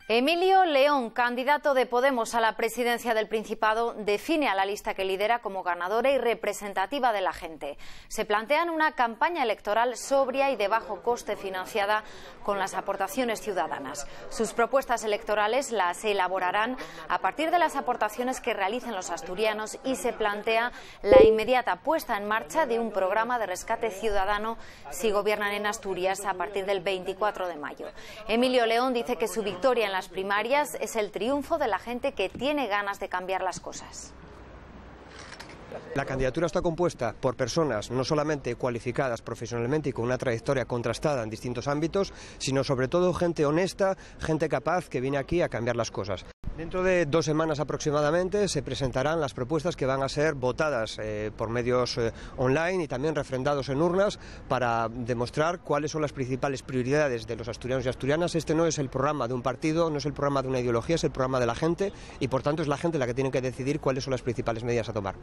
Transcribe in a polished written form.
Emilio León, candidato de Podemos a la presidencia del Principado, define a la lista que lidera como ganadora y representativa de la gente. Se plantean una campaña electoral sobria y de bajo coste financiada con las aportaciones ciudadanas. Sus propuestas electorales las elaborarán a partir de las aportaciones que realicen los asturianos y se plantea la inmediata puesta en marcha de un programa de rescate ciudadano si gobiernan en Asturias a partir del 24 de mayo. Emilio León dice que su victoria en las primarias es el triunfo de la gente que tiene ganas de cambiar las cosas. La candidatura está compuesta por personas no solamente cualificadas profesionalmente y con una trayectoria contrastada en distintos ámbitos, sino sobre todo gente honesta, gente capaz que viene aquí a cambiar las cosas. Dentro de 2 semanas aproximadamente se presentarán las propuestas que van a ser votadas por medios online y también refrendados en urnas para demostrar cuáles son las principales prioridades de los asturianos y asturianas. Este no es el programa de un partido, no es el programa de una ideología, es el programa de la gente y por tanto es la gente la que tiene que decidir cuáles son las principales medidas a tomar.